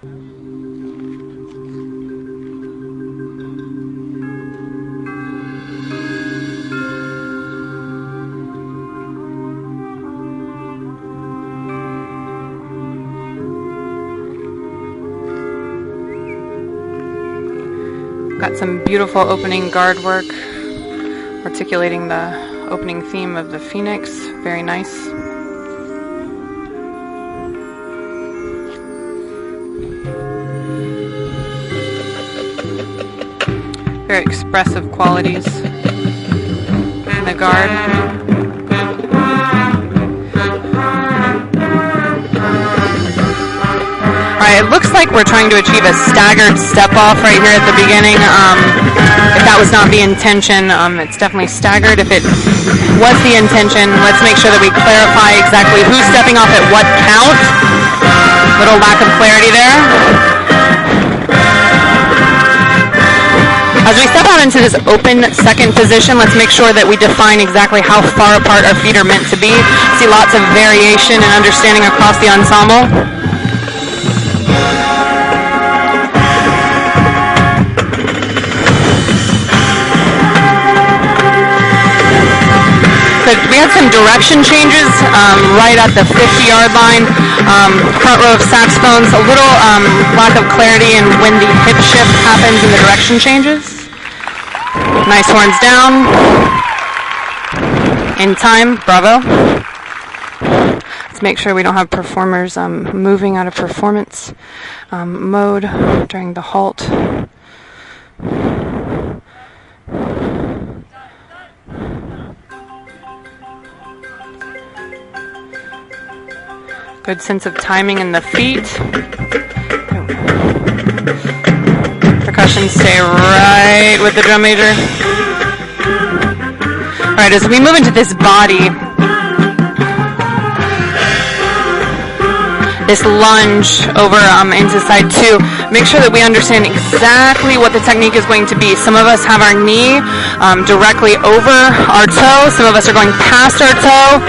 Got some beautiful opening guard work, articulating the opening theme of the Phoenix. Very nice. Very expressive qualities in the guard. It looks like we're trying to achieve a staggered step off right here at the beginning. If that was not the intention, it's definitely staggered. If it was the intention, let's make sure that we clarify exactly who's stepping off at what count. Little lack of clarity there. As we step out into this open second position, let's make sure that we define exactly how far apart our feet are meant to be. See lots of variation and understanding across the ensemble. We had some direction changes right at the 50-yard line. Front row of saxophones, a little lack of clarity in when the hip shift happens and the direction changes. Nice horns down. In time, bravo. Let's make sure we don't have performers moving out of performance mode during the halt. Good sense of timing in the feet. Percussion stay right with the drum major. Alright, as we move into this body, this lunge over into side two, make sure that we understand exactly what the technique is going to be. Some of us have our knee directly over our toe. Some of us are going past our toe.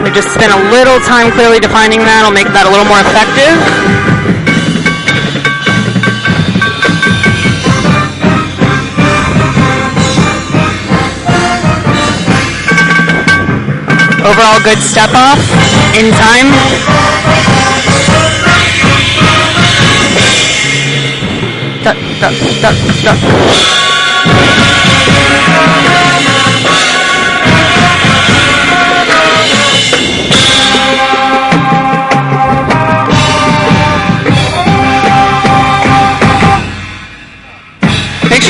We just spent a little time clearly defining that. It'll make that a little more effective. Overall good step off in time. Duck, duck, duck, duck.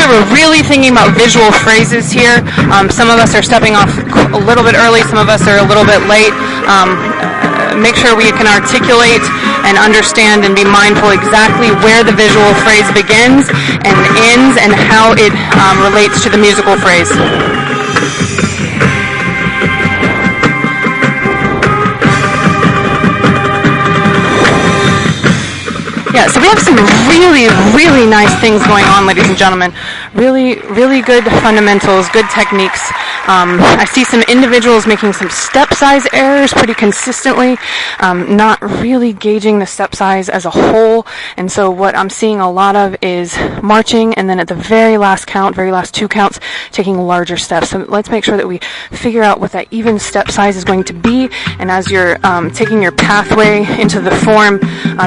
We're really thinking about visual phrases here. Some of us are stepping off a little bit early, some of us are a little bit late. Make sure we can articulate and understand and be mindful exactly where the visual phrase begins and ends and how it relates to the musical phrase. Yeah, so we have some really, really nice things going on, ladies and gentlemen. Really, really good fundamentals, good techniques. I see some individuals making some step size errors pretty consistently, not really gauging the step size as a whole. And so what I'm seeing a lot of is marching, and then at the very last count, very last two counts, taking larger steps. So let's make sure that we figure out what that even step size is going to be. And as you're taking your pathway into the form,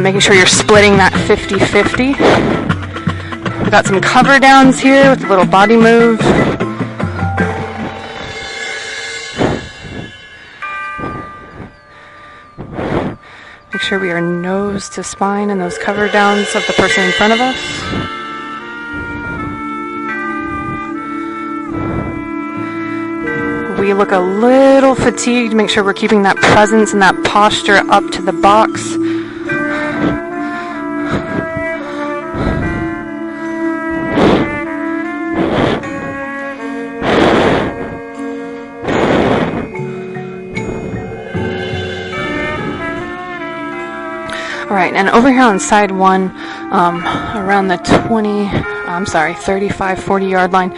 making sure you're splitting that 50-50. We've got some cover downs here with a little body move. Make sure we are nose to spine in those cover downs of the person in front of us. We look a little fatigued. Make sure we're keeping that presence and that posture up to the box. Alright, and over here on side one, around the 35, 40 yard line,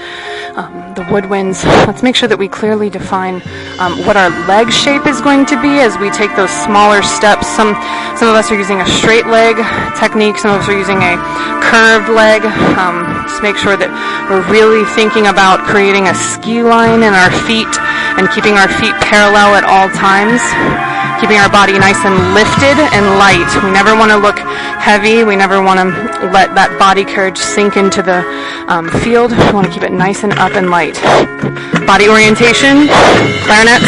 the woodwinds. Let's make sure that we clearly define what our leg shape is going to be as we take those smaller steps. Some of us are using a straight leg technique. Some of us are using a curved leg. Just make sure that we're really thinking about creating a ski line in our feet and keeping our feet parallel at all times. Keeping our body nice and lifted and light. We never want to look heavy. We never want to let that body carriage sink into the field. We want to keep it nice and up and light. Body orientation, clarinets.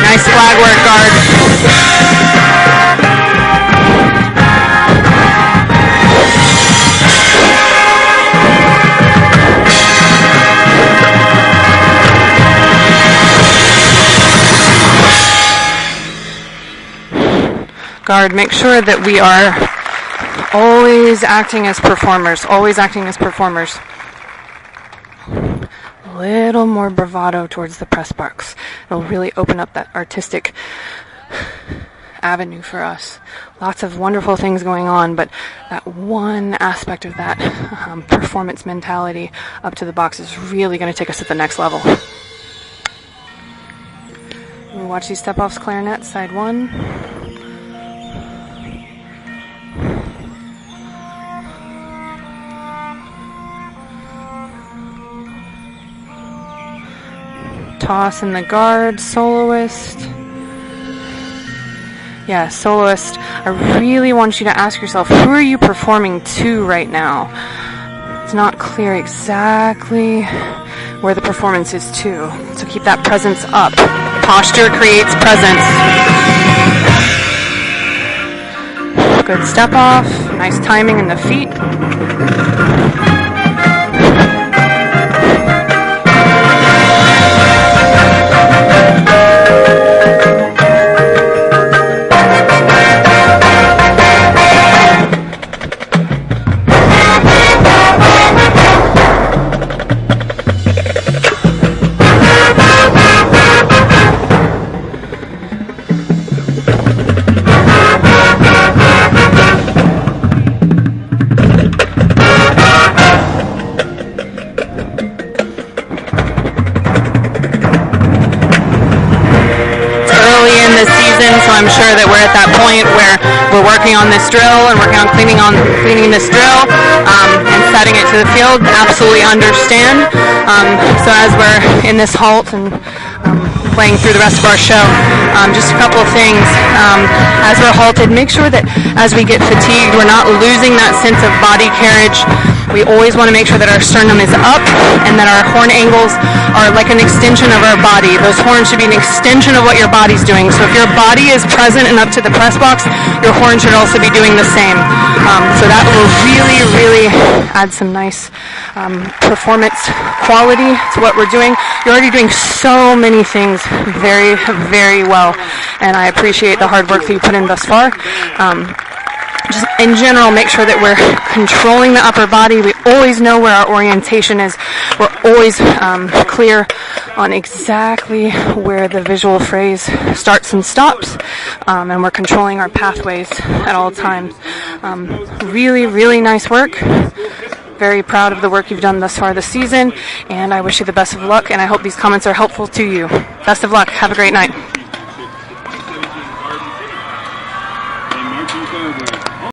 Nice flag work, guard. Guard, make sure that we are always acting as performers, A little more bravado towards the press box. It'll really open up that artistic avenue for us. Lots of wonderful things going on, but that one aspect of that performance mentality up to the box is really going to take us to the next level. We watch these step-offs, clarinet, side 1. Toss in the guard, soloist. Yeah, soloist. I really want you to ask yourself, who are you performing to right now? It's not clear exactly where the performance is to. So keep that presence up. Posture creates presence. Good step off. Nice timing in the feet. So I'm sure that we're at that point where we're working on this drill and working on cleaning this drill and setting it to the field. Absolutely understand. So as we're in this halt and playing through the rest of our show, just a couple of things. As we're halted, make sure that as we get fatigued, we're not losing that sense of body carriage. We always want to make sure that our sternum is up and that our horn angles are like an extension of our body. Those horns should be an extension of what your body's doing. So if your body is present and up to the press box, your horn should also be doing the same. So that will really, really add some nice performance quality to what we're doing. You're already doing so many things very, very well, and I appreciate the hard work that you put in thus far. Just in general, make sure that we're controlling the upper body. We always know where our orientation is. We're always clear on exactly where the visual phrase starts and stops, and we're controlling our pathways at all times. Really, really nice work. Very proud of the work you've done thus far this season, and I wish you the best of luck, and I hope these comments are helpful to you. Best of luck. Have a great night.